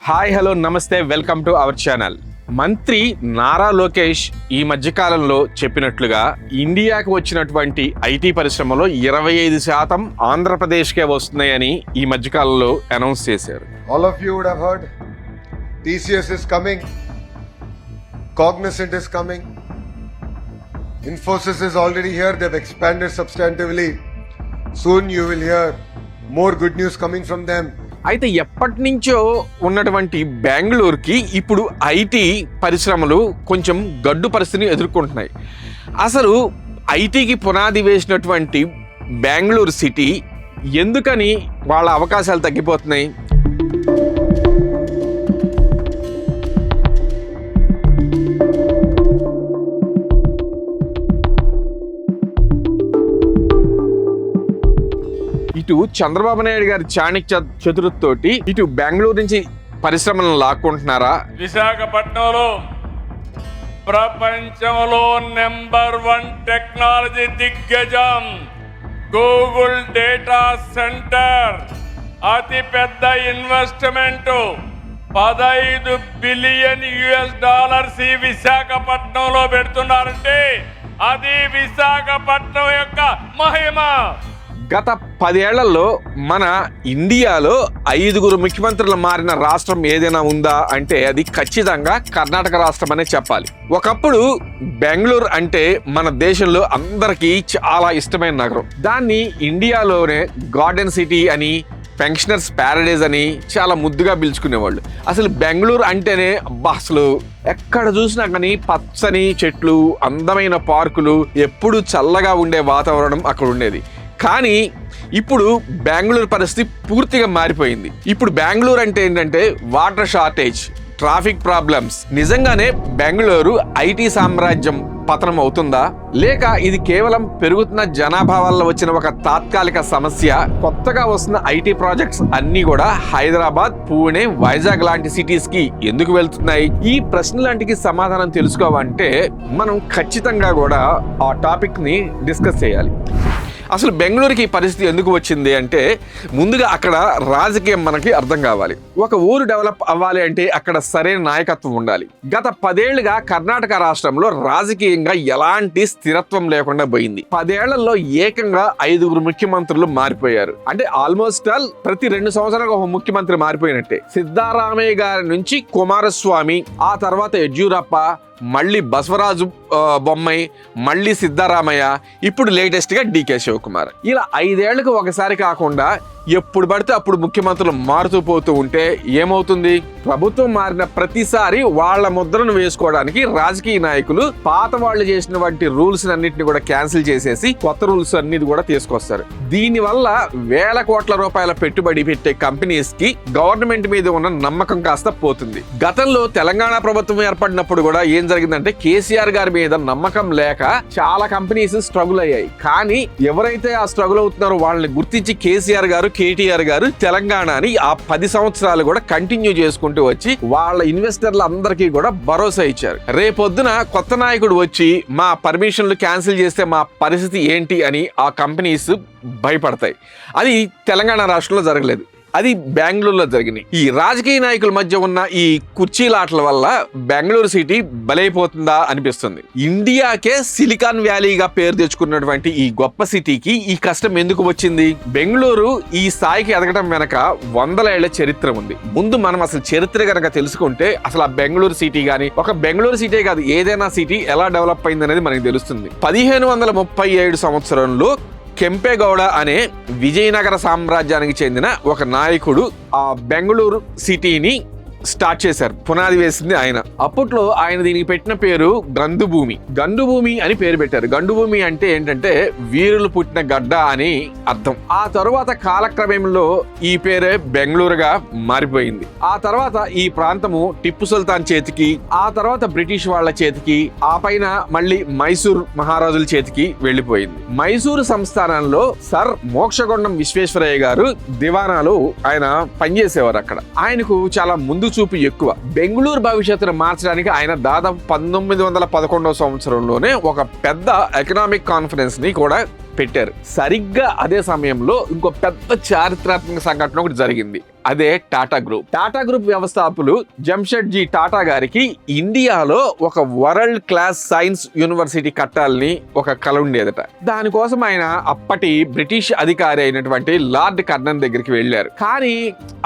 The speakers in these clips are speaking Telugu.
హాయ్ హలో నమస్తే, వెల్కమ్ టు అవర్ ఛానల్. మంత్రి నారా లోకేష్ ఈ మధ్యకాలంలో చెప్పినట్లుగా ఇండియాకు వచ్చినటువంటి ఐటీ పరిశ్రమలో 25% ఆంధ్రప్రదేశ్కే వస్తున్నాయని ఈ మధ్యకాలంలో అనౌన్స్ చేశారు. All of you would have heard TCS is coming, Cognizant is coming, Infosys is already here, they've expanded substantively. Soon you will hear more good news coming from them. అయితే ఎప్పటి నుంచో ఉన్నటువంటి బెంగళూరుకి ఇప్పుడు ఐటీ పరిశ్రమలు కొంచెం గడ్డు పరిస్థితిని ఎదుర్కొంటున్నాయి. అసలు ఐటీకి పునాది వేసినటువంటి బెంగళూరు సిటీ ఎందుకని వాళ్ళ అవకాశాలు తగ్గిపోతున్నాయి? ఇటు చంద్రబాబు నాయుడు గారి చాణక్య చతురతోటి ఇటు బెంగళూరు నుంచి పరిశ్రమలను లాక్కుంటున్నారా? విశాఖపట్నంలో ప్రపంచంలో నెంబర్ 1 టెక్నాలజీ దిగ్గజం గూగుల్ డేటా సెంటర్ అతి పెద్ద ఇన్వెస్ట్మెంట్ $15 బిలియన్ ఈ విశాఖపట్నంలో పెడుతున్నారంటే అది విశాఖపట్నం యొక్క మహిమ. గత 10 ఏళ్లలో మన ఇండియాలో 5 ముఖ్యమంత్రులు మారిన రాష్ట్రం ఏదైనా ఉందా అంటే అది ఖచ్చితంగా కర్ణాటక రాష్ట్రం అనే చెప్పాలి. ఒకప్పుడు బెంగళూరు అంటే మన దేశంలో అందరికీ చాలా ఇష్టమైన నగరం. దాన్ని ఇండియాలోనే గార్డెన్ సిటీ అని, పెన్షనర్స్ ప్యారడైజ్ అని చాలా ముద్దుగా పిలుచుకునేవాళ్ళు. అసలు బెంగళూరు అంటేనే అసలు ఎక్కడ చూసినా కానీ పచ్చని చెట్లు, అందమైన పార్కులు, ఎప్పుడు చల్లగా ఉండే వాతావరణం అక్కడ ఉండేది. కానీ ఇప్పుడు బెంగళూరు పరిస్థితి పూర్తిగా మారిపోయింది. ఇప్పుడు బెంగళూరు అంటే ఏంటంటే వాటర్ షార్టేజ్, ట్రాఫిక్ ప్రాబ్లమ్స్. నిజంగానే బెంగళూరు ఐటీ సామ్రాజ్యం పతనం అవుతుందా, లేక ఇది కేవలం పెరుగుతున్న జనాభా వల్ల వచ్చిన ఒక తాత్కాలిక సమస్య? కొత్తగా వస్తున్న ఐటీ ప్రాజెక్ట్స్ అన్ని కూడా హైదరాబాద్, పూణే, వైజాగ్ లాంటి సిటీస్ కి ఎందుకు వెళ్తున్నాయి? ఈ ప్రశ్నలాంటికి సమాధానం తెలుసుకోవాలంటే మనం ఖచ్చితంగా కూడా ఆ టాపిక్ ని డిస్కస్ చేయాలి. అసలు బెంగళూరుకి ఈ పరిస్థితి ఎందుకు వచ్చింది అంటే ముందుగా అక్కడ రాజకీయం మనకి అర్థం కావాలి. ఒక ఊరు డెవలప్ అవ్వాలి అంటే అక్కడ సరైన నాయకత్వం ఉండాలి. గత 10 ఏళ్లుగా కర్ణాటక రాష్ట్రంలో రాజకీయంగా ఎలాంటి స్థిరత్వం లేకుండా పోయింది. 10 ఏళ్లలో ఏకంగా 5 ముఖ్యమంత్రులు మారిపోయారు. అంటే ఆల్మోస్ట్ ఆల్ ప్రతి 2 సంవత్సరాలకు ఒక ముఖ్యమంత్రి మారిపోయినట్టే. సిద్ధారామయ్య గారి నుంచి కుమారస్వామి, ఆ తర్వాత యడ్యూరప్ప, మళ్ళీ బసవరాజు బొమ్మాయి, మళ్ళీ సిద్ధరామయ్య, ఇప్పుడు లేటెస్ట్ గా డికే శివకుమార్. ఇలా 5 ఏళ్లకు ఒకసారి కాకుండా ఎప్పుడు పడితే అప్పుడు ముఖ్యమంత్రులు మారుతూ పోతూ ఉంటే ఏమవుతుంది? ప్రభుత్వం మారిన ప్రతిసారి వాళ్ళ ముద్రను వేసుకోవడానికి రాజకీయ నాయకులు పాత వాళ్ళు చేసినటువంటి రూల్స్ అన్నింటినీ కూడా క్యాన్సిల్ చేసేసి కొత్త రూల్స్ అన్నిటి కూడా తీసుకొస్తారు. దీని వల్ల వేల కోట్ల రూపాయల పెట్టుబడి పెట్టే కంపెనీస్ కి గవర్నమెంట్ మీద ఉన్న నమ్మకం కాస్త పోతుంది. గతంలో తెలంగాణ ప్రభుత్వం ఏర్పడినప్పుడు కూడా ఏం జరిగిందంటే కేసీఆర్ గారి మీద నమ్మకం లేక చాలా కంపెనీస్ స్ట్రగుల్ అయ్యాయి. కానీ ఎవరైతే ఆ స్ట్రగుల్ అవుతున్నారో వాళ్ళని గుర్తించి కేసీఆర్ గారు, కేటీఆర్ గారు తెలంగాణని ఆ 10 సంవత్సరాలు కూడా కంటిన్యూ చేసుకుంటూ వచ్చి వాళ్ళ ఇన్వెస్టర్ల అందరికీ కూడా భరోసా ఇచ్చారు. రేపొద్దున కొత్త నాయకుడు వచ్చి మా పర్మిషన్లు క్యాన్సిల్ చేస్తే మా పరిస్థితి ఏంటి అని ఆ కంపెనీస్ భయపడతాయి. అది తెలంగాణ రాష్ట్రంలో జరగలేదు, అది బెంగళూరులో జరిగింది. ఈ రాజకీయ నాయకుల మధ్య ఉన్న ఈ కుర్చీలాటల వల్ల బెంగళూరు సిటీ బలైపోతుందా అనిపిస్తుంది. ఇండియాకే సిలికాన్ వ్యాలీగా పేరు తెచ్చుకున్నటువంటి ఈ గొప్ప సిటీకి ఈ కష్టం ఎందుకు వచ్చింది? బెంగళూరు ఈ స్థాయికి ఎదగడం వెనక 100 ఏళ్ల చరిత్ర ఉంది. ముందు మనం అసలు చరిత్ర కనుక తెలుసుకుంటే అసలు ఆ బెంగళూరు సిటీ గానీ, ఒక బెంగళూరు సిటీ కాదు ఏదైనా సిటీ ఎలా డెవలప్ అయింది అనేది మనకి తెలుస్తుంది. 1537 సంవత్సరంలో కెంపేగౌడ అనే విజయనగర సామ్రాజ్యానికి చెందిన ఒక నాయకుడు ఆ బెంగళూరు సిటీని స్టార్ట్ చేశారు. పునాది వేసింది ఆయన. అప్పట్లో ఆయన దీనికి పెట్టిన పేరు గండుభూమి. గండుభూమి అని పేరు పెట్టారు. గండుభూమి అంటే ఏంటంటే వీరులు పుట్టిన గడ్డ అని అర్థం. ఆ తరువాత కాలక్రమంలో ఈ పేరే బెంగళూరుగా మారిపోయింది. ఆ తర్వాత ఈ ప్రాంతము టిప్పు సుల్తాన్ చేతికి, ఆ తర్వాత బ్రిటిష్ వాళ్ళ చేతికి, ఆ పైన మళ్ళీ మైసూర్ మహారాజుల చేతికి వెళ్లిపోయింది. మైసూరు సంస్థానంలో సర్ మోక్షగుండం విశ్వేశ్వరయ్య గారు దివానాలు ఆయన పనిచేసేవారు. అక్కడ ఆయనకు చాలా ముందు చూపు ఎక్కువ. బెంగళూరు భవిష్యత్తును మార్చడానికి ఆయన దాదాపు 1911వ సంవత్సరంలోనే ఒక పెద్ద ఎకనామిక్ కాన్ఫరెన్స్ ని కూడా పెట్టారు. సరిగ్గా అదే సమయంలో ఇంకో పెద్ద చారిత్రాత్మక సంఘటన ఒకటి జరిగింది. అదే టాటా గ్రూప్. టాటా గ్రూప్ వ్యవస్థాపకులు జంషెడ్జీ టాటా గారికి ఇండియాలో ఒక వరల్డ్ క్లాస్ సైన్స్ యూనివర్సిటీ కట్టాలని ఒక కల ఉండేదట. దానికోసం ఆయన అప్పటి బ్రిటిష్ అధికారి అయినటువంటి లార్డ్ కర్నన్ దగ్గరికి వెళ్ళారు. కానీ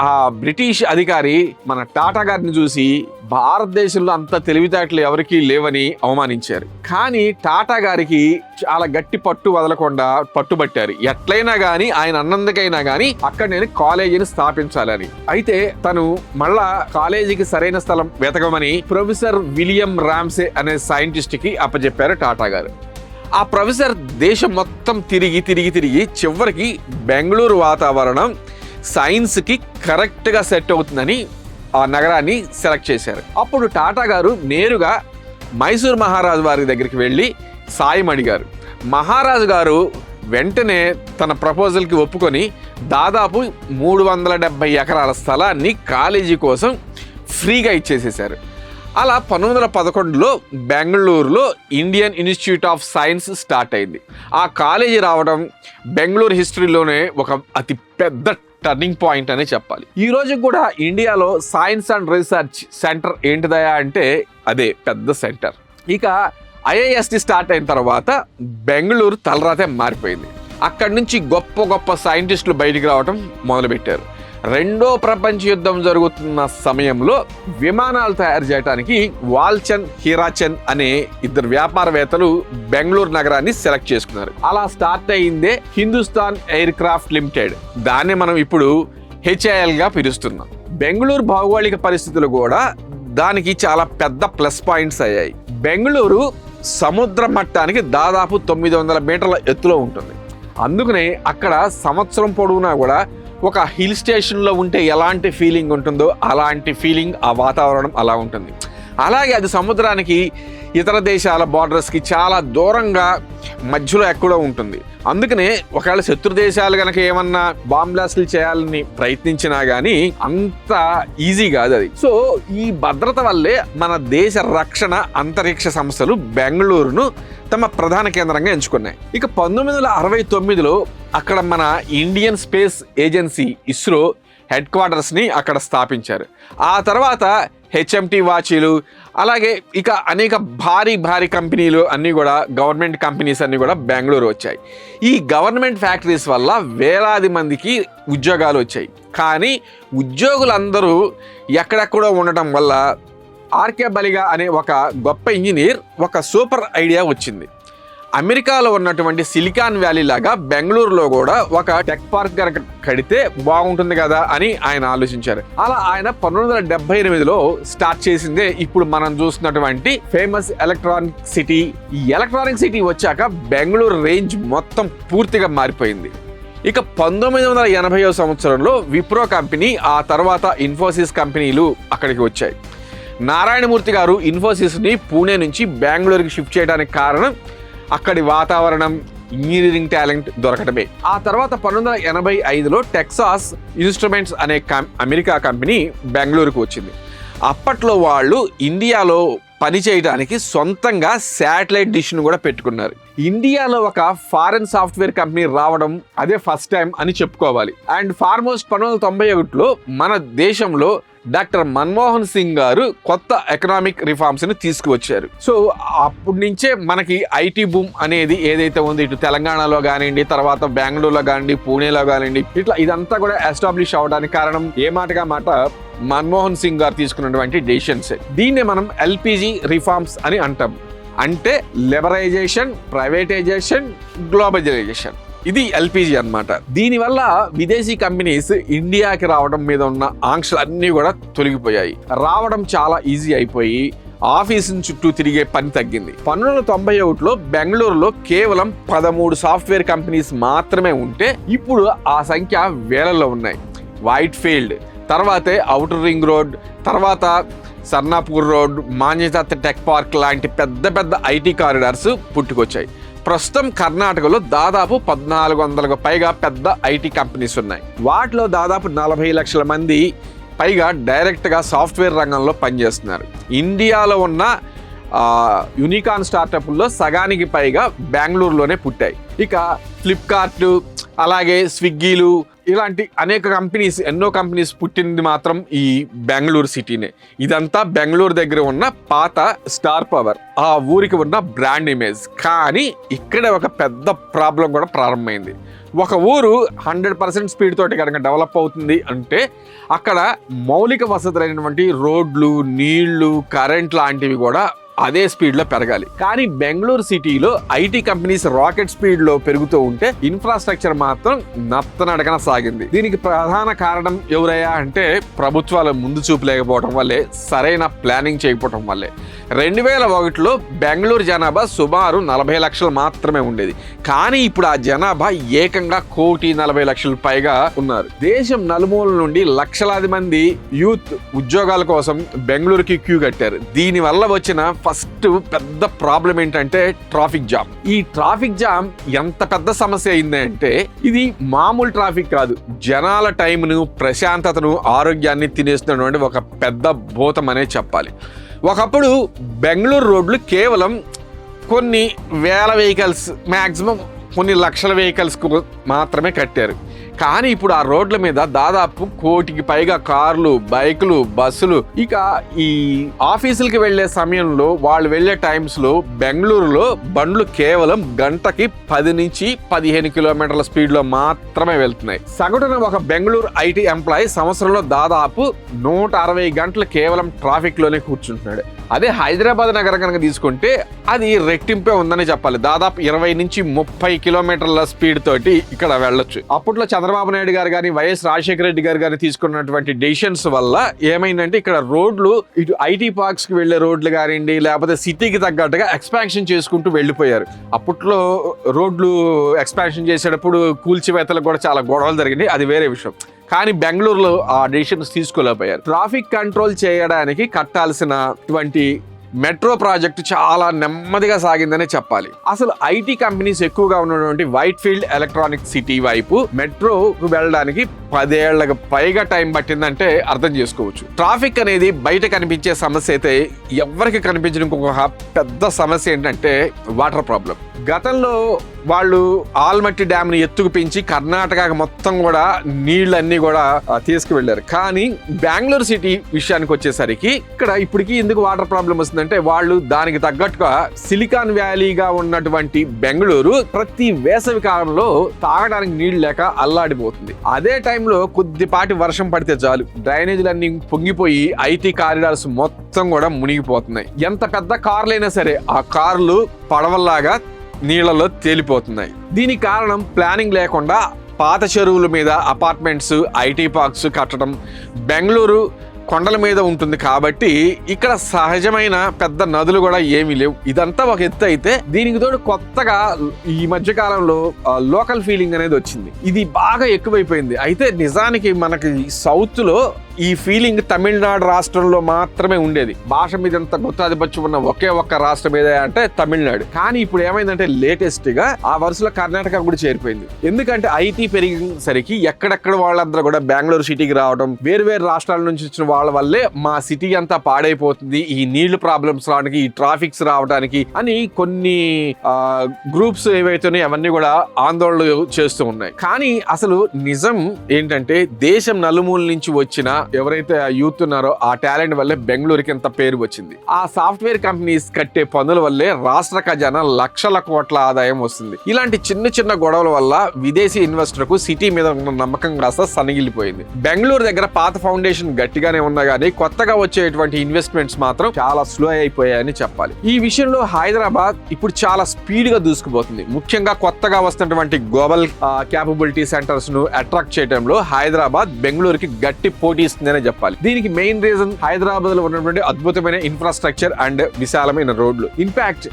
ఆ బ్రిటిష్ అధికారి మన టాటా గారిని చూసి భారతదేశంలో అంత తెలివితేటలు ఎవరికీ లేవని అవమానించారు. కానీ టాటా గారికి చాలా గట్టి పట్టు వదలకుండా పట్టుబట్టారు. ఎట్లయినా గానీ ఆయన అన్నందుకైనా గానీ అక్కడ నేను కాలేజీని స్థాపించాలని. అయితే తను మళ్ళా కాలేజీకి సరైన స్థలం వెతకమని ప్రొఫెసర్ విలియం రామ్సే అనే సైంటిస్ట్ కి అప్పచెప్పారు టాటా గారు. ఆ ప్రొఫెసర్ దేశం మొత్తం తిరిగి చివరికి బెంగళూరు వాతావరణం సైన్స్ కి కరెక్ట్ గా సెట్ అవుతుందని ఆ నగరాన్ని సెలెక్ట్ చేశారు. అప్పుడు టాటా గారు నేరుగా మైసూర్ మహారాజు వారి దగ్గరికి వెళ్ళి సాయం అడిగారు. మహారాజు గారు వెంటనే తన ప్రపోజల్కి ఒప్పుకొని దాదాపు 370 ఎకరాల స్థలాన్ని కాలేజీ కోసం ఫ్రీగా ఇచ్చేసేశారు. అలా 1911లో బెంగళూరులో Indian institute of science start అయింది. ఆ కాలేజీ రావడం బెంగళూరు హిస్టరీలోనే ఒక అతి పెద్ద టర్నింగ్ పాయింట్ అనే చెప్పాలి. ఈ రోజు కూడా ఇండియాలో సైన్స్ అండ్ రీసెర్చ్ సెంటర్ ఏంటిదయా అంటే అదే పెద్ద సెంటర్. ఇక ఐఐఎస్టి స్టార్ట్ అయిన తర్వాత బెంగళూరు తలరాతే మారిపోయింది. అక్కడి నుంచి గొప్ప గొప్ప సైంటిస్టులు బయటికి రావడం మొదలుపెట్టారు. రెండో ప్రపంచ యుద్ధం జరుగుతున్న సమయంలో విమానాలు తయారు చేయడానికి వాల్చంద్ హీరాచంద్ అనే ఇద్దరు వ్యాపారవేత్తలు బెంగళూరు నగరాన్ని సెలెక్ట్ చేసుకున్నారు. అలా స్టార్ట్ అయిందే హిందుస్థాన్ ఎయిర్ క్రాఫ్ట్ లిమిటెడ్. దాన్ని మనం ఇప్పుడు HAL గా పిలుస్తున్నాం. బెంగళూరు భౌగోళిక పరిస్థితులు కూడా దానికి చాలా పెద్ద ప్లస్ పాయింట్స్ అయ్యాయి. బెంగళూరు సముద్ర మట్టానికి దాదాపు 900 మీటర్ల ఎత్తులో ఉంటుంది. అందుకనే అక్కడ సంవత్సరం పొడవునా కూడా ఒక హిల్ స్టేషన్లో ఉంటే ఎలాంటి ఫీలింగ్ ఉంటుందో అలాంటి ఫీలింగ్, ఆ వాతావరణం అలా ఉంటుంది. అలాగే అది సముద్రానికి ఇతర దేశాల బార్డర్స్కి చాలా దూరంగా మధ్యలో ఎక్కడో ఉంటుంది. అందుకనే ఒకవేళ శత్రు దేశాలు కనుక ఏమన్నా బాంబ్ బ్లాస్టులు చేయాలని ప్రయత్నించినా కానీ అంత ఈజీ కాదు అది. సో ఈ భద్రత వల్లే మన దేశ రక్షణ అంతరిక్ష సంస్థలు బెంగళూరును తమ ప్రధాన కేంద్రంగా ఎంచుకున్నాయి. ఇక 1969లో అక్కడ మన Indian space agency ISRO head క్వార్టర్స్ని అక్కడ స్థాపించారు. ఆ తర్వాత HMT వాచీలు, అలాగే ఇక అనేక భారీ కంపెనీలు అన్నీ కూడా గవర్నమెంట్ కంపెనీస్ అన్నీ కూడా బెంగళూరు వచ్చాయి. ఈ గవర్నమెంట్ ఫ్యాక్టరీస్ వల్ల వేలాది మందికి ఉద్యోగాలు వచ్చాయి. కానీ ఉద్యోగులందరూ ఎక్కడెక్కడో ఉండటం వల్ల ఆర్కే బలిగా అనే ఒక గొప్ప ఇంజనీర్ ఒక సూపర్ ఐడియా వచ్చింది. అమెరికాలో ఉన్నటువంటి సిలికాన్ వ్యాలీ లాగా బెంగళూరులో కూడా ఒక టెక్ పార్క్ కనుక కడితే బాగుంటుంది కదా అని ఆయన ఆలోచించారు. అలా ఆయన 1978లో స్టార్ట్ చేసిందే ఇప్పుడు మనం చూస్తున్నటువంటి ఫేమస్ ఎలక్ట్రానిక్ సిటీ. ఈ ఎలక్ట్రానిక్ సిటీ వచ్చాక బెంగళూరు రేంజ్ మొత్తం పూర్తిగా మారిపోయింది. ఇక 1980వ సంవత్సరంలో విప్రో కంపెనీ, ఆ తర్వాత ఇన్ఫోసిస్ కంపెనీలు అక్కడికి వచ్చాయి. నారాయణమూర్తి గారు ఇన్ఫోసిస్ని పూణే నుంచి బెంగళూరుకి షిఫ్ట్ చేయడానికి కారణం అక్కడి వాతావరణం, ఇంజనీరింగ్ టాలెంట్ దొరకటమే. ఆ తర్వాత 1985లో టెక్సాస్ ఇన్స్ట్రుమెంట్స్ అనే అమెరికా కంపెనీ బెంగళూరుకు వచ్చింది. అప్పట్లో వాళ్ళు ఇండియాలో పనిచేయడానికి సొంతంగా శాటిలైట్ డిష్ను కూడా పెట్టుకున్నారు. ఇండియాలో ఒక ఫారెన్ సాఫ్ట్వేర్ కంపెనీ రావడం అదే ఫస్ట్ టైం అని చెప్పుకోవాలి. అండ్ ఫార్మోస్ట్ 1991లో మన దేశంలో డాక్టర్ మన్మోహన్ సింగ్ గారు కొత్త ఎకనామిక్ రిఫార్మ్స్ని తీసుకువచ్చారు. సో అప్పటి నుంచే మనకి ఐటీ బూమ్ అనేది ఏదైతే ఉందో ఇటు తెలంగాణలో కానివ్వండి, తర్వాత బెంగళూరులో కానివ్వండి, పూణేలో కానివ్వండి, ఇట్లా ఇదంతా కూడా ఎస్టాబ్లిష్ అవడానికి కారణం ఏ మాటగా మాట మన్మోహన్ సింగ్ గారు తీసుకున్నటువంటి డెసిషన్స్. దీన్నే మనం LPG రిఫార్మ్స్ అని అంటాం. అంటే లిబరైజేషన్, ప్రైవేటైజేషన్, గ్లోబలైజేషన్. ఇది LPG అన్నమాట. దీనివల్ల విదేశీ కంపెనీస్ ఇండియాకి రావడం మీద ఉన్న ఆంక్షలు అన్నీ కూడా తొలగిపోయాయి. రావడం చాలా ఈజీ అయిపోయి ఆఫీసు చుట్టూ తిరిగే పని తగ్గింది. 1991లో బెంగళూరులో కేవలం 13 సాఫ్ట్వేర్ కంపెనీస్ మాత్రమే ఉంటే ఇప్పుడు ఆ సంఖ్య వేలల్లో ఉన్నాయి. వైట్ ఫీల్డ్, తర్వాతే ఔటర్ రింగ్ రోడ్, తర్వాత సర్నాపూర్ రోడ్, మాంజీదత్ టెక్ పార్క్ లాంటి పెద్ద IT కారిడార్స్ పుట్టుకొచ్చాయి. ప్రస్తుతం కర్ణాటకలో దాదాపు 1400కు పైగా పెద్ద IT కంపెనీస్ ఉన్నాయి. వాటిలో దాదాపు 40 లక్షల మంది పైగా డైరెక్ట్గా సాఫ్ట్వేర్ రంగంలో పనిచేస్తున్నారు. ఇండియాలో ఉన్న యూనికార్న్ స్టార్టప్ల్లో సగానికి పైగా బెంగళూరులోనే పుట్టాయి. ఇక ఫ్లిప్కార్ట్, అలాగే స్విగ్గీలు, ఇలాంటి అనేక కంపెనీస్, ఎన్నో కంపెనీస్ పుట్టింది మాత్రం ఈ బెంగళూరు సిటీనే. ఇదంతా బెంగళూరు దగ్గర ఉన్న పాత స్టార్ పవర్, ఆ ఊరికి ఉన్న బ్రాండ్ ఇమేజ్. కానీ ఇక్కడ ఒక పెద్ద ప్రాబ్లం కూడా ప్రారంభమైంది. ఒక ఊరు 100% స్పీడ్ తోటి కనుక డెవలప్ అవుతుంది అంటే అక్కడ మౌలిక వసతులైనటువంటి రోడ్లు, నీళ్లు, కరెంట్ లాంటివి కూడా అదే స్పీడ్ లో పెరగాలి. కానీ బెంగళూరు సిటీలో ఐటీ కంపెనీస్ రాకెట్ స్పీడ్ లో పెరుగుతూ ఉంటే ఇన్ఫ్రాస్ట్రక్చర్ మాత్రం నత్తనడకన సాగింది. దీనికి ప్రధాన కారణం ఎవరయ్యా అంటే ప్రభుత్వాలు ముందు చూపు లేకపోవడం వల్లే, సరైన ప్లానింగ్ చేయకపోవడం వల్లే. 2001లో బెంగళూరు జనాభా సుమారు 40 లక్షలు మాత్రమే ఉండేది. కానీ ఇప్పుడు ఆ జనాభా ఏకంగా 1,40,00,000 పైగా ఉన్నారు. దేశం నలుమూలల నుండి లక్షలాది మంది యూత్ ఉద్యోగాల కోసం బెంగళూరుకి క్యూ కట్టారు. దీని వల్ల వచ్చిన ఫస్ట్ పెద్ద ప్రాబ్లం ఏంటంటే ట్రాఫిక్ జామ్. ఈ ట్రాఫిక్ జామ్ ఎంత పెద్ద సమస్య అయింది అంటే ఇది మామూలు ట్రాఫిక్ కాదు, జనాల టైంను, ప్రశాంతతను, ఆరోగ్యాన్ని తినేస్తున్నటువంటి ఒక పెద్ద భూతం అనే చెప్పాలి. ఒకప్పుడు బెంగళూరు రోడ్లు కేవలం కొన్ని వేల వెహికల్స్, మ్యాక్సిమం కొన్ని లక్షల వెహికల్స్కు మాత్రమే కట్టారు. కానీ ఇప్పుడు ఆ రోడ్ల మీద దాదాపు 1,00,00,000 పైగా కార్లు, బైకులు, బస్సులు. ఇక ఈ ఆఫీసులకి వెళ్లే సమయంలో, వాళ్ళు వెళ్లే టైమ్స్ లో బెంగళూరులో బండ్లు కేవలం గంటకి 10 నుంచి 15 కిలోమీటర్ల స్పీడ్ లో మాత్రమే వెళ్తున్నాయి. సగటున ఒక బెంగళూరు ఐటీ ఎంప్లాయీ సంవత్సరంలో దాదాపు 160 గంటలు కేవలం ట్రాఫిక్ లోనే కూర్చుంటున్నాడు. అదే హైదరాబాద్ నగరం కనుక తీసుకుంటే అది రెట్టింపే ఉందని చెప్పాలి. దాదాపు 20 నుంచి 30 కిలోమీటర్ల స్పీడ్ తోటి ఇక్కడ వెళ్ళొచ్చు. అప్పట్లో చంద్రబాబు నాయుడు గారు కానీ, వైఎస్ రాజశేఖర రెడ్డి గారు కానీ తీసుకున్నటువంటి డెసిషన్స్ వల్ల ఏమైందంటే ఇక్కడ రోడ్లు, ఇటు ఐటీ పార్క్స్ కి వెళ్లే రోడ్లు కానివ్వండి, లేకపోతే సిటీకి తగ్గట్టుగా ఎక్స్పాన్షన్ చేసుకుంటూ వెళ్ళిపోయారు. అప్పట్లో రోడ్లు ఎక్స్పాన్షన్ చేసేటప్పుడు కూల్చివేతలకు కూడా చాలా గొడవలు జరిగినాయి, అది వేరే విషయం. కానీ బెంగళూరులో ఆ డెసిషన్స్ తీసుకోలేకపోయారు. ట్రాఫిక్ కంట్రోల్ చేయడానికి కట్టాల్సినటువంటి మెట్రో ప్రాజెక్టు చాలా నెమ్మదిగా సాగిందనే చెప్పాలి. అసలు ఐటీ కంపెనీస్ ఎక్కువగా ఉన్నటువంటి వైట్ ఫీల్డ్ ఎలక్ట్రానిక్ సిటీ వైపు మెట్రోకు వెళ్ళడానికి 10 ఏళ్లకు పైగా టైం పట్టిందంటే అర్థం చేసుకోవచ్చు. ట్రాఫిక్ అనేది బయట కనిపించే సమస్య అయితే ఎవరికి కనిపించిన ఇంకొక పెద్ద సమస్య ఏంటంటే వాటర్ ప్రాబ్లం. గతంలో వాళ్ళు ఆల్మట్టి డ్యామ్ ని ఎత్తుకు పెంచి కర్ణాటక మొత్తం కూడా నీళ్ళన్నీ కూడా తీసుకువెళ్లారు. కానీ బెంగళూరు సిటీ విషయానికి వచ్చేసరికి ఇక్కడ ఇప్పటికీ ఎందుకు వాటర్ ప్రాబ్లం వస్తుందంటే వాళ్ళు దానికి తగ్గట్టుగా సిలికాన్ వ్యాలీగా ఉన్నటువంటి బెంగళూరు ప్రతి వేసవి కాలంలో తాగడానికి నీళ్లు లేక అల్లాడిపోతుంది. అదే టైంలో కొద్దిపాటి వర్షం పడితే చాలు డ్రైనేజీలన్నీ పొంగిపోయి ఐటీ కారిడార్స్ మొత్తం కూడా మునిగిపోతున్నాయి. ఎంత పెద్ద కార్లైనా సరే ఆ కార్లు పడవల్లాగా నీళ్లలో తేలిపోతున్నాయి. దీనికి కారణం ప్లానింగ్ లేకుండా పాత చెరువుల మీద అపార్ట్మెంట్స్, ఐటీ పార్క్స్ కట్టడం. బెంగళూరు కొండల మీద ఉంటుంది కాబట్టి ఇక్కడ సహజమైన పెద్ద నదులు కూడా ఏమీ లేవు. ఇదంతా ఒక ఎత్తు అయితే దీనికి తోడు కొత్తగా ఈ మధ్య కాలంలో లోకల్ ఫీలింగ్ అనేది వచ్చింది. ఇది బాగా ఎక్కువైపోయింది. అయితే నిజానికి మనకి సౌత్ లో ఈ ఫీలింగ్ తమిళనాడు రాష్ట్రంలో మాత్రమే ఉండేది. భాష మీద ఎంత గుత్తాధిపత్యం ఉన్న ఒకే ఒక్క రాష్ట్రం ఏదే అంటే తమిళనాడు. కానీ ఇప్పుడు ఏమైందంటే లేటెస్ట్ గా ఆ వరుసలో కర్ణాటక కూడా చేరిపోయింది. ఎందుకంటే ఐటీ పెరిగేసరికి ఎక్కడెక్కడ వాళ్ళందరూ కూడా బెంగళూరు సిటీకి రావడం, వేరు వేరు రాష్ట్రాల నుంచి వచ్చిన వాళ్ళ వల్లే మా సిటీ అంతా పాడైపోతుంది, ఈ నీళ్లు ప్రాబ్లమ్స్ రావడానికి, ఈ ట్రాఫిక్స్ రావడానికి అని కొన్ని గ్రూప్స్ ఏవైతున్నాయో అవన్నీ కూడా ఆందోళనలు చేస్తూ ఉన్నాయి. కానీ అసలు నిజం ఏంటంటే దేశం నలుమూల నుంచి వచ్చిన ఎవరైతే ఆ యూత్ ఉన్నారో ఆ టాలెంట్ వల్లే బెంగళూరుకి ఎంత పేరు వచ్చింది. ఆ సాఫ్ట్వేర్ కంపెనీస్ కట్టే పన్నుల వల్లే రాష్ట్ర ఖజానా లక్షల కోట్ల ఆదాయం వస్తుంది. ఇలాంటి చిన్న చిన్న గొడవల వల్ల విదేశీ ఇన్వెస్టర్కు సిటీ మీద ఉన్న నమ్మకం కాస్త సన్నగిల్లిపోయింది. బెంగళూరు దగ్గర పాత ఫౌండేషన్ గట్టిగానే ఉన్నా కానీ కొత్తగా వచ్చేటువంటి ఇన్వెస్ట్మెంట్స్ మాత్రం చాలా స్లో అయిపోయాయని చెప్పాలి. ఈ విషయంలో హైదరాబాద్ ఇప్పుడు చాలా స్పీడ్ గా దూసుకుపోతుంది. ముఖ్యంగా కొత్తగా వస్తున్నటువంటి గ్లోబల్ క్యాపబిలిటీ సెంటర్స్ ను అట్రాక్ట్ చేయడంలో హైదరాబాద్ బెంగళూరుకి గట్టి పోటీ ఇస్తుందనే చెప్పాలి. దీనికి మెయిన్ రీజన్ హైదరాబాద్ లో ఉన్నటువంటి అద్భుతమైన ఇన్ఫ్రాస్ట్రక్చర్ అండ్ విశాలమైన రోడ్లు. ఇన్ఫాక్ట్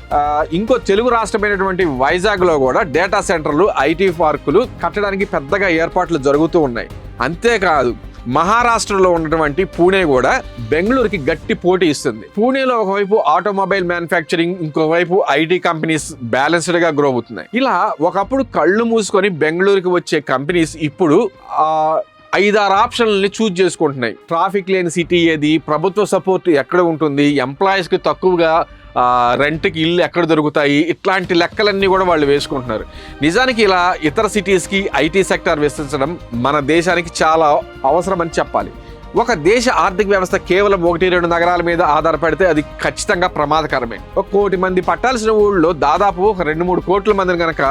ఇంకో తెలుగు రాష్ట్రమైనటువంటి వైజాగ్ లో కూడా డేటా సెంటర్లు, ఐటీ పార్కులు కట్టడానికి పెద్దగా ఏర్పాట్లు జరుగుతూ ఉన్నాయి. అంతేకాదు మహారాష్ట్రలో ఉన్నటువంటి పూణే కూడా బెంగళూరుకి గట్టి పోటీ ఇస్తుంది. పూణేలో ఒకవైపు ఆటోమొబైల్ మ్యానుఫ్యాక్చరింగ్, ఇంకోవైపు ఐటీ కంపెనీస్ బ్యాలెన్స్డ్ గా గ్రో అవుతున్నాయి. ఇలా ఒకప్పుడు కళ్ళు మూసుకొని బెంగళూరుకి వచ్చే కంపెనీస్ ఇప్పుడు 5-6 ఆప్షన్లని చూజ్ చేసుకుంటున్నాయి. ట్రాఫిక్ లేని సిటీ ఏది, ప్రభుత్వ సపోర్ట్ ఎక్కడ ఉంటుంది, ఎంప్లాయీస్కి తక్కువగా రెంట్కి ఇల్లు ఎక్కడ దొరుకుతాయి, ఇట్లాంటి లెక్కలన్నీ కూడా వాళ్ళు వేసుకుంటున్నారు. నిజానికి ఇలా ఇతర సిటీస్కి ఐటీ సెక్టార్ విస్తరించడం మన దేశానికి చాలా అవసరం అని చెప్పాలి. ఒక దేశ ఆర్థిక వ్యవస్థ కేవలం 1-2 నగరాల మీద ఆధారపడితే అది ఖచ్చితంగా ప్రమాదకరమే. 1 కోటి మంది పట్టాల్సిన ఊళ్ళో దాదాపు 2-3 కోట్ల మందిని కనుక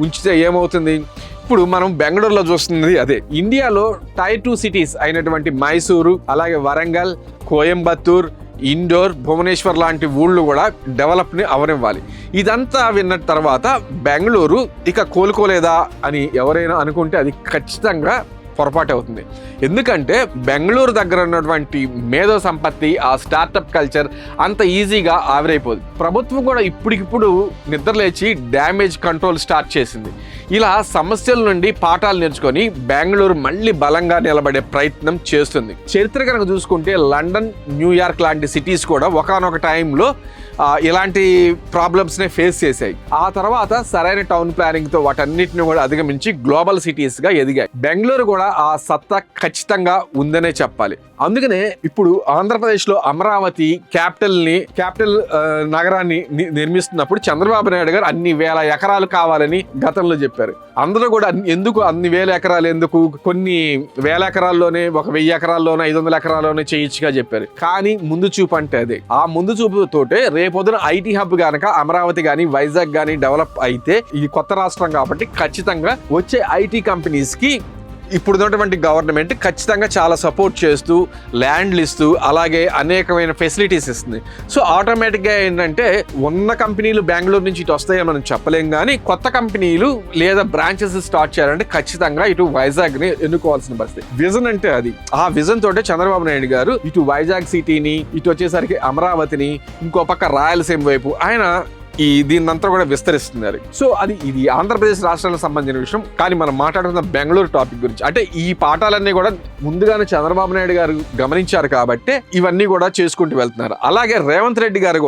ఉంచితే ఏమవుతుంది? ఇప్పుడు మనం బెంగళూరులో చూస్తున్నది అదే. ఇండియాలో టైర్ 2 సిటీస్ అయినటువంటి మైసూరు, అలాగే వరంగల్, కోయంబత్తూర్, ఇండోర్, భువనేశ్వర్ లాంటి ఊళ్ళు కూడా డెవలప్ని అవనివ్వాలి. ఇదంతా విన్న తర్వాత బెంగళూరు ఇక కోలుకోలేదా అని ఎవరైనా అనుకుంటే అది ఖచ్చితంగా పొరపాటు అవుతుంది. ఎందుకంటే బెంగళూరు దగ్గర ఉన్నటువంటి మేధో సంపత్తి, ఆ స్టార్టప్ కల్చర్ అంత ఈజీగా ఆవిరైపోదు. ప్రభుత్వం కూడా ఇప్పటికిప్పుడు నిద్రలేచి డ్యామేజ్ కంట్రోల్ స్టార్ట్ చేసింది. ఇలా సమస్యల నుండి పాఠాలు నేర్చుకొని బెంగళూరు మళ్ళీ బలంగా నిలబడే ప్రయత్నం చేస్తుంది. చరిత్ర కనుక చూసుకుంటే లండన్, న్యూయార్క్ లాంటి సిటీస్ కూడా ఒకానొక టైంలో ఇలాంటి ప్రాబ్లమ్స్నే ఫేస్ చేశాయి. ఆ తర్వాత సరైన టౌన్ ప్లానింగ్తో వాటన్నిటిని కూడా అధిగమించి గ్లోబల్ సిటీస్గా ఎదిగాయి. బెంగళూరు కూడా ఆ సత్తా ఖచ్చితంగా ఉందనే చెప్పాలి. అందుకనే ఇప్పుడు ఆంధ్రప్రదేశ్లో అమరావతి క్యాపిటల్ నగరాన్ని నిర్మిస్తున్నప్పుడు చంద్రబాబు నాయుడు గారు అన్ని వేల ఎకరాలు కావాలని గతంలో చెప్పారు. అందరూ కూడా ఎందుకు అన్ని వేల ఎకరాలు, ఎందుకు కొన్ని వేల ఎకరాల్లోనే, 1000 ఎకరాల్లోనే, 500 ఎకరాల్లోనే చేయొచ్చుగా చెప్పారు. కానీ ముందు చూపు అంటే అదే. ఆ ముందు చూపుతోటే రేపొద్దున ఐటీ హబ్ గనక అమరావతి కానీ వైజాగ్ కానీ డెవలప్ అయితే, ఇది కొత్త రాష్ట్రం కాబట్టి ఖచ్చితంగా వచ్చే ఐటీ కంపెనీస్కి ఇప్పుడున్నటువంటి గవర్నమెంట్ ఖచ్చితంగా చాలా సపోర్ట్ చేస్తూ, ల్యాండ్లు ఇస్తూ, అలాగే అనేకమైన ఫెసిలిటీస్ ఇస్తుంది. సో ఆటోమేటిక్గా ఏంటంటే ఉన్న కంపెనీలు బెంగళూరు నుంచి ఇటు వస్తాయని మనం చెప్పలేం, కానీ కొత్త కంపెనీలు లేదా బ్రాంచెస్ స్టార్ట్ చేయాలంటే ఖచ్చితంగా ఇటు వైజాగ్ని ఎన్నుకోవాల్సిన పరిస్థితి. విజన్ అంటే అది. ఆ విజన్ తోటే చంద్రబాబు నాయుడు గారు ఇటు వైజాగ్ సిటీని, ఇటు వచ్చేసరికి అమరావతిని, ఇంకో పక్క రాయలసీమ వైపు ఆయన దీన్నంతా కూడా విస్తరిస్తున్నారు. సో ఇది ఆంధ్రప్రదేశ్ రాష్ట్రానికి సంబంధించిన విషయం. కానీ మనం మాట్లాడుతున్న బెంగళూరు టాపిక్ గురించి. అంటే ఈ పాఠాలన్నీ కూడా ముందుగానే చంద్రబాబు నాయుడు గారు గమనించారు కాబట్టి ఇవన్నీ కూడా చేసుకుంటూ వెళ్తున్నారు. అలాగే రేవంత్ రెడ్డి గారు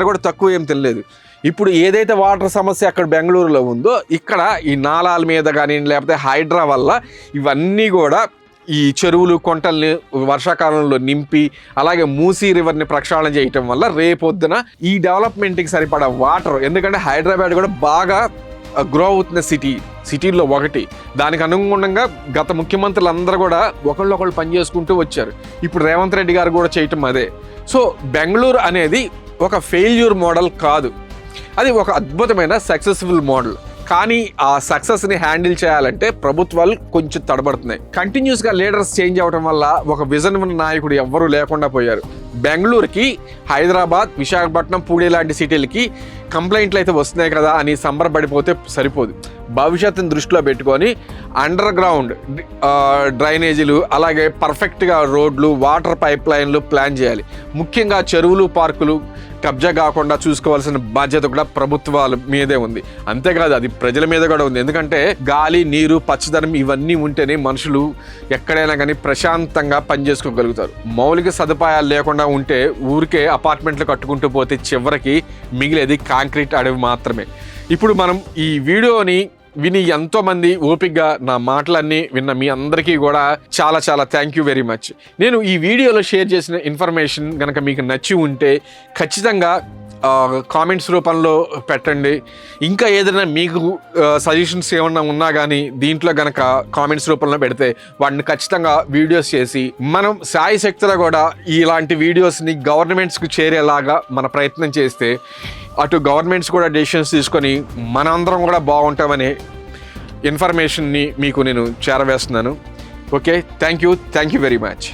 కూడా తక్కువ ఏం తెలియలేదు. ఇప్పుడు ఏదైతే వాటర్ సమస్య అక్కడ బెంగళూరులో ఉందో, ఇక్కడ ఈ నాలాల మీద కానీ లేకపోతే హైడ్రా వల్ల ఇవన్నీ కూడా ఈ చెరువులు, కొంటల్ని వర్షాకాలంలో నింపి, అలాగే మూసీ రివర్ని ప్రక్షాళన చేయటం వల్ల రేపొద్దున ఈ డెవలప్మెంట్కి సరిపడా వాటర్, ఎందుకంటే హైదరాబాద్ కూడా బాగా గ్రో అవుతున్న సిటీల్లో ఒకటి. దానికి అనుగుణంగా గత ముఖ్యమంత్రులు అందరూ కూడా ఒకళ్ళొకళ్ళు పనిచేసుకుంటూ వచ్చారు. ఇప్పుడు రేవంత్ రెడ్డి గారు కూడా చేయటం అదే. సో బెంగళూరు అనేది ఒక ఫెయిల్యూర్ మోడల్ కాదు, అది ఒక అద్భుతమైన సక్సెస్ఫుల్ మోడల్. కానీ ఆ సక్సెస్ని హ్యాండిల్ చేయాలంటే ప్రభుత్వాలు కొంచెం తడబడుతున్నాయి. కంటిన్యూస్గా లీడర్స్ చేంజ్ అవ్వడం వల్ల ఒక విజన్ ఉన్న నాయకుడు ఎవ్వరూ లేకుండా పోయారు. బెంగళూరుకి హైదరాబాద్, విశాఖపట్నం, పూణే లాంటి సిటీలకి కంప్లైంట్లు అయితే వస్తున్నాయి కదా అని సంబరపడిపోతే సరిపోదు. భవిష్యత్తుని దృష్టిలో పెట్టుకొని అండర్ గ్రౌండ్ డ్రైనేజీలు, అలాగే పర్ఫెక్ట్గా రోడ్లు, వాటర్ పైప్ లైన్లు ప్లాన్ చేయాలి. ముఖ్యంగా చెరువులు, పార్కులు కబ్జా కాకుండా చూసుకోవాల్సిన బాధ్యత కూడా ప్రభుత్వాల మీదే ఉంది. అంతేకాదు అది ప్రజల మీద కూడా ఉంది. ఎందుకంటే గాలి, నీరు, పచ్చదనం ఇవన్నీ ఉంటేనే మనుషులు ఎక్కడైనా కానీ ప్రశాంతంగా పనిచేసుకోగలుగుతారు. మౌలిక సదుపాయాలు లేకుండా ఉంటే ఊరికే అపార్ట్మెంట్లు కట్టుకుంటూ పోతే చివరికి మిగిలేది కాంక్రీట్ అడవి మాత్రమే. ఇప్పుడు మనం ఈ వీడియోని విని ఎంతోమంది ఓపికగా నా మాటలన్నీ విన్న మీ అందరికీ కూడా చాలా చాలా థ్యాంక్ యూ వెరీ మచ్. నేను ఈ వీడియోలో షేర్ చేసిన ఇన్ఫర్మేషన్ కనుక మీకు నచ్చి ఉంటే ఖచ్చితంగా కామెంట్స్ రూపంలో పెట్టండి. ఇంకా ఏదైనా మీకు సజెషన్స్ ఏమన్నా ఉన్నా కానీ దీంట్లో కనుక కామెంట్స్ రూపంలో పెడితే వాటిని ఖచ్చితంగా వీడియోస్ చేసి మనం సాయి శక్తిలో కూడా ఇలాంటి వీడియోస్ని గవర్నమెంట్స్కి చేరేలాగా మన ప్రయత్నం చేస్తే అటు గవర్నమెంట్స్ కూడా డెసిషన్స్ తీసుకొని మనందరం కూడా బాగుంటామనే ఇన్ఫర్మేషన్ని మీకు నేను చేరవేస్తున్నాను. Okay, thank you very much.